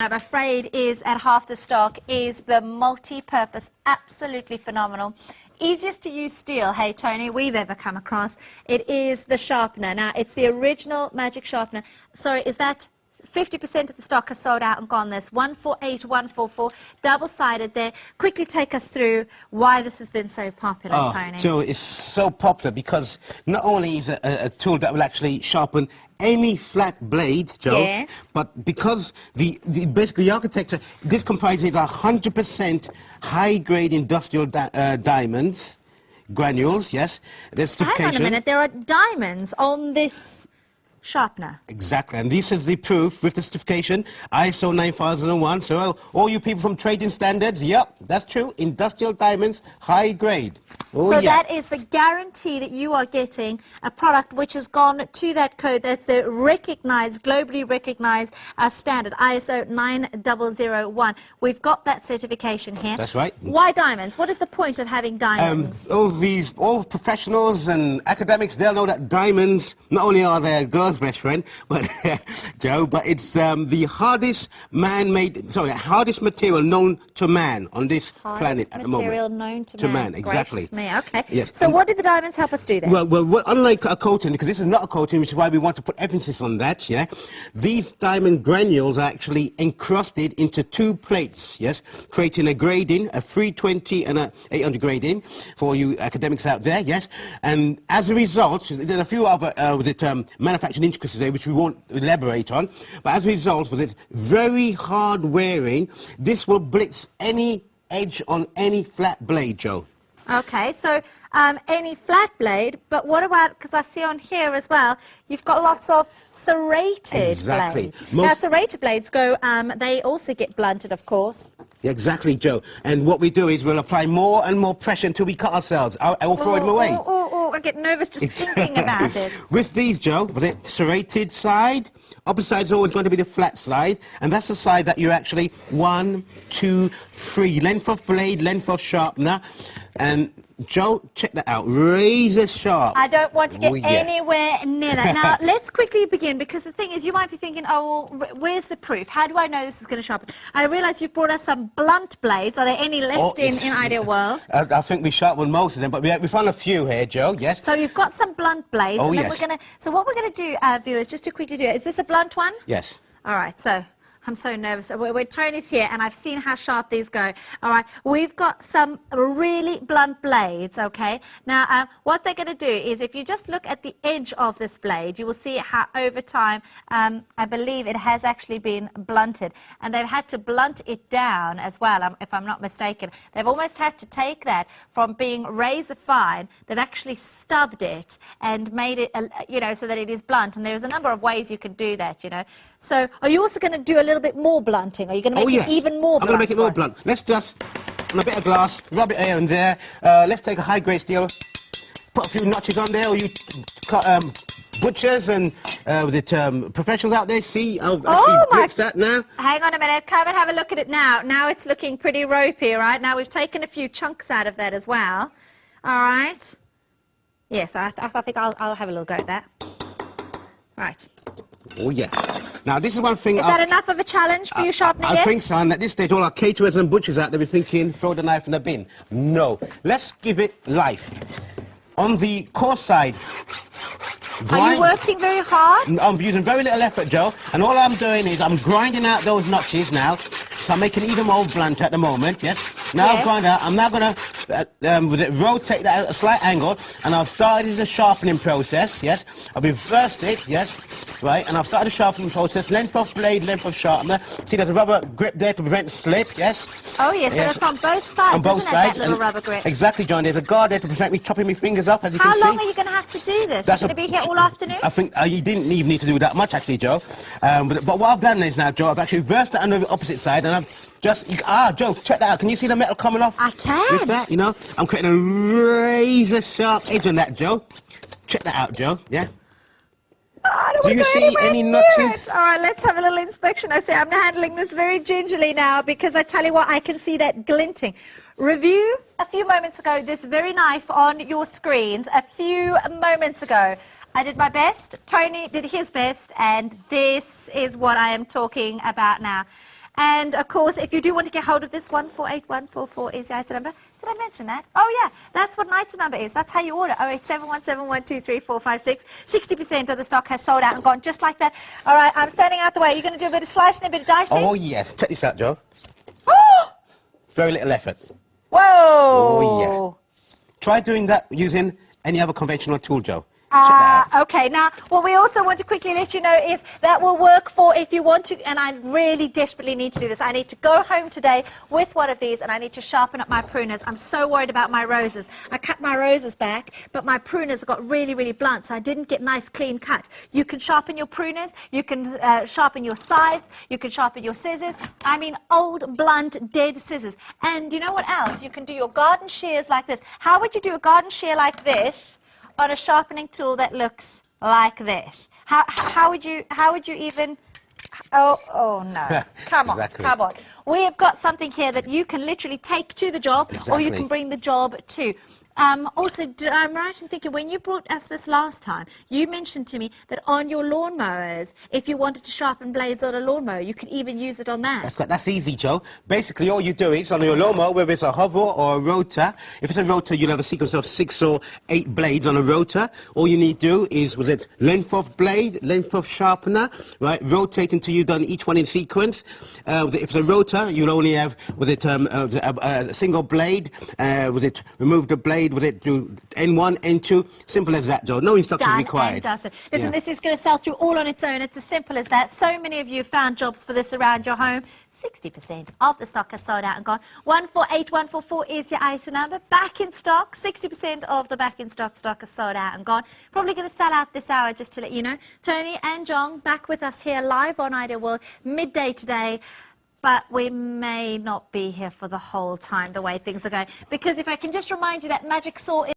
I'm afraid is at half the stock is the multi-purpose, absolutely phenomenal. Easiest to use steel, hey Tony, we've ever come across. It is the sharpener. Now, it's the original magic sharpener. Sorry, is that 50% of the stock has sold out and gone? This 148144, double-sided there. Quickly take us through why this has been so popular, Tony. Joe, it's so popular because not only is it a tool that will actually sharpen any flat blade, Joe, yes, but because basically the architecture, this comprises 100% high-grade industrial diamonds, granules, yes. There's certification. Hang on a minute, there are diamonds on this sharpener. Exactly, and this is the proof with the certification, ISO 9001. So all you people from trading standards, yep, that's true, industrial diamonds, high grade. Oh, so yeah. that is the guarantee that you are getting a product which has gone to that code. That's the recognized, globally recognized standard, ISO 9001. We've got that certification here. That's right. Why diamonds? What is the point of having diamonds? All professionals and academics, they'll know that diamonds, not only are their girl's best friend, but Joe, but it's the hardest hardest material known to man on this planet at the moment. Material known to man. Exactly. Gracious me. Okay. Yes. So what do the diamonds help us do then? Well, unlike a coating, because this is not a coating, which is why we want to put emphasis on that, yeah? These diamond granules are actually encrusted into two plates, yes? Creating a grading, a 320 and a 800 grading for you academics out there, yes? And as a result, there's a few other manufacturing intricacies there which we won't elaborate on, but as a result, with it very hard wearing, this will blitz any edge on any flat blade, Joe. Okay, so any flat blade, but what about, because I see on here as well, you've got lots of serrated blades. Now, serrated blades go, they also get blunted, of course. Exactly, Joe. And what we do is we'll apply more and more pressure until we cut ourselves. I'll throw them away. I get nervous just thinking about it. With these, Joe, with the serrated side, opposite side is always going to be the flat side, and that's the side that you're actually 1, 2, 3, length of blade, length of sharpener, and Joe, check that out, razor sharp. I don't want to get anywhere near that. Now, let's quickly begin, because the thing is, you might be thinking, oh, well, where's the proof? How do I know this is going to sharpen? I realise you've brought us some blunt blades. Are there any left in Ideal World? I think we sharpened most of them, but we found a few here, Joe, yes. So you've got some blunt blades. Oh, and then yes. So what we're going to do, viewers, just to quickly do it, is this a blunt one? Yes. All right, so I'm so nervous. Tony's here, and I've seen how sharp these go. All right, we've got some really blunt blades, okay? Now, what they're going to do is, if you just look at the edge of this blade, you will see how over time, I believe it has actually been blunted. And they've had to blunt it down as well, if I'm not mistaken. They've almost had to take that from being razor fine. They've actually stubbed it and made it, so that it is blunt. And there's a number of ways you can do that, So, are you also going to do a little bit more blunting? Are you going to make it even more blunt? I'm going to make it more blunt. Let's just, on a bit of glass, rub it here and there. Let's take a high-grade steel, put a few notches on there, or you butchers and professionals out there, see, I've actually blitzed that now. Hang on a minute, come and have a look at it now. Now it's looking pretty ropey, right? Now we've taken a few chunks out of that as well. All right. Yes, I think I'll have a little go at that. Right. Oh, yeah. Now, this is one thing... Is that enough of a challenge for you sharpening I think so, and at this stage, all our caterers and butchers out there be thinking, throw the knife in the bin. No. Let's give it life. On the coarse side... Are you working very hard? I'm using very little effort, Joe, and all I'm doing is I'm grinding out those notches now, so I'm making it even more blunt at the moment, yes? Now I've ground out, I'm now going to rotate that at a slight angle, and I've started the sharpening process, yes? I've reversed it, yes? Right, and I've started the sharpening process, length of blade, length of sharpener. See, there's a rubber grip there to prevent slip, yes? Oh, yes, so that's on both sides, on both sides, that little rubber grip? Exactly, John. There's a guard there to prevent me chopping my fingers off, as you can see. How long are you going to have to do this? You're going to be here all afternoon? I think you didn't even need to do that much, actually, Joe. But what I've done is now, Joe, I've actually reversed it on the opposite side, and I've just... Joe, check that out. Can you see the metal coming off? I can. With that, I'm creating a razor-sharp edge on that, Joe. Check that out, Joe, yeah? Do you see any notches? All right, let's have a little inspection. I say I'm handling this very gingerly now, because I tell you what, I can see that glinting. Review a few moments ago, this very knife on your screens, a few moments ago. I did my best, Tony did his best, and this is what I am talking about now. And, of course, if you do want to get hold of this, 148144 is the item number. Did I mention that? Oh, yeah, that's what an item number is. That's how you order. 08717123456. 60% of the stock has sold out and gone just like that. All right, I'm standing out the way. You're going to do a bit of slicing, a bit of dicing? Oh, yes. Check this out, Joe. Very little effort. Whoa! Oh, yeah. Try doing that using any other conventional tool, Joe. Check that out. Okay, now what we also want to quickly let you know is that will work for if you want to, and I really desperately need to do this. I need to go home today with one of these and I need to sharpen up my pruners. I'm so worried about my roses. I cut my roses back, but my pruners got really, really blunt, so I didn't get nice clean cut. You can sharpen your pruners, you can sharpen your sides, you can sharpen your scissors. I mean old, blunt, dead scissors. And you know what else? You can do your garden shears like this. How would you do a garden shear like this on a sharpening tool that looks like this? How would you even... Oh no. Come on, Exactly. come on. We have got something here that you can literally take to the job, or you can bring the job to. Also, I'm right in thinking, when you brought us this last time, you mentioned to me that on your lawnmowers, if you wanted to sharpen blades on a lawnmower, you could even use it on that. That's easy, Joe. Basically, all you do is, on your lawnmower, whether it's a hover or a rotor, if it's a rotor, you'll have a sequence of 6 or 8 blades on a rotor. All you need to do is, with it, length of blade, length of sharpener, right, rotate until you've done each one in sequence. If it's a rotor, you'll only have, with it, a single blade, with it, remove the blade, with it, do N1, N2, simple as that, Joe. No instructions required. Listen, this is going to sell through all on its own. It's as simple as that. So many of you found jobs for this around your home. 60% of the stock has sold out and gone. 148144 is your item number. Back in stock. 60% of the back in stock has sold out and gone. Probably going to sell out this hour, just to let you know. Tony and John back with us here live on Idea World midday today. But we may not be here for the whole time, the way things are going. Because if I can just remind you, that magic saw...